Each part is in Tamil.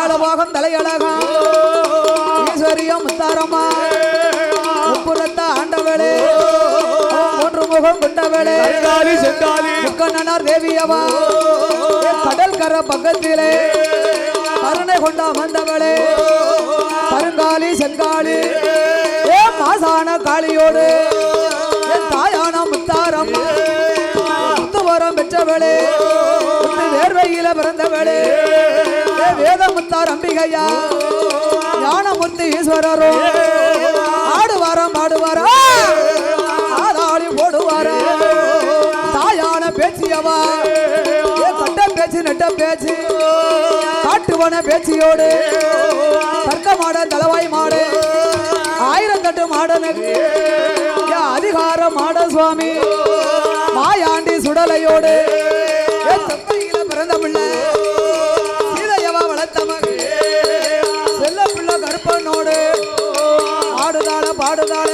ஏழபாகம் தலையழகா ஈஸ்வரியம் முத்தாரம்மா முப்புறத்த ஆண்டவளே மூன்று முகம் கொண்டவளே முக்கண்ணனார் தேவியவா கடல் கர பக்கத்திலே கருணை கொண்ட வந்தவளே கருங்காலி செங்காலி மாசான காளியோடு தாயான முத்தாரம்மா முத்துவரம் பெற்றவளே வேர்வையில பிறந்தவளே வேத முத்தார் அம்பிகையா ஞானமூர்த்தி ஈஸ்வரரோ ஆடுவாரம் பாடுவாரா ஆதாடி போடுவாரா தாயான பேச்சியவா கட்ட பேச்சு நெட்ட பேச்சு காட்டுவன பேச்சியோடு தர்க்க மாட தலவாய் மாடு ஆயிரம் தட்டு மாடனுக்கு அதிகார மாட சுவாமி மாயாண்டி சுடலையோடு பிறந்த பிள்ளை சீதையவா வளர்த்த மகன் செல்ல பிள்ளை கருப்பனோடு ஆடுதாள பாடுதாள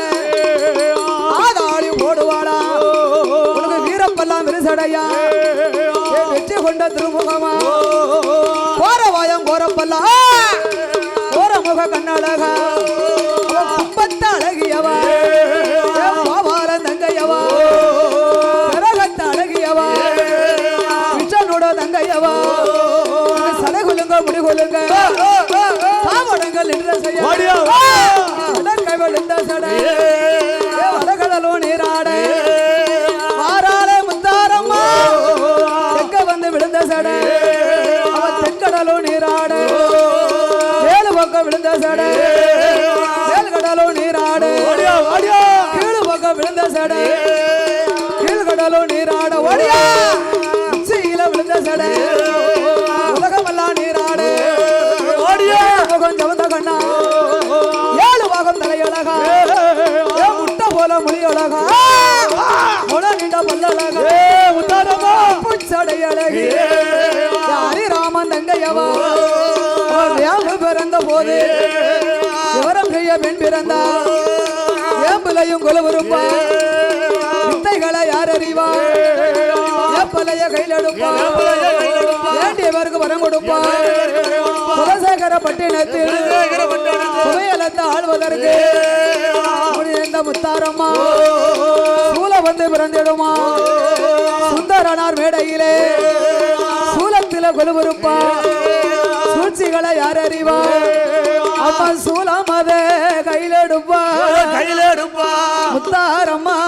ஆதாளி ஓடுவாளா உனக்கு வீரப்பெல்லாம் விரிசடையா வெற்றி கொண்ட திருமுகமா கோரவாயம் கோரப்பல்லா கோரமுக கண்ணழகா கும்பத்த அழகியவா பாவார தங்கையவா கரகத்த அழகியவா கிருஷ்ணனோட தங்கையவா சடகுலுங்க முடிகுலுங்க பாவடங்கள் என்ற செய்ய இந்த சடை வடகடலோ நீராட மாறாளே முத்தாரம்மா தெக்க வந்து விழுந்த சடை அவன் தென்கடலோ நீராட ஏழு பக்கம் விழுந்த சடை மேல்கடலோ நீராடு கீழு பக்கம் விழுந்த சடை கீழ்கடலோ நீராட ஓடியா உச்சியில விழுந்த சடை உலகமெல்லாம் நீராடு ஓடியா முகம் ஜவந்த கண்ணா ஏழு பாகம் தலையழகா முட்டை போல மொழியழகா முட நீண்ட பல்லழகா புச்சடை அழகி ஹரிராமன் தங்கையவா பிறந்த போது விவரம் செய்ய பெண் பிறந்தா ஏம்பலையும் கொலுவிருப்பா வித்தைகளை யார் அறிவா ஏப்பலைய கையில் எடுப்பா வேண்டியவருக்கு வரம் கொடுப்பா குலசேகர பட்டினத்தில் புகையலத்தை ஆழ்வதற்கு இந்த முத்தாரம்மா சூல வந்து பிறந்திடுமா சுந்தரனார் மேடையிலே சூலத்தில கொலுவிருப்பா சூழ்ச்சிகளை யார் அறிவா அம்மா சூலம் அதை கையிலெடுப்பா முத்தாரம்மா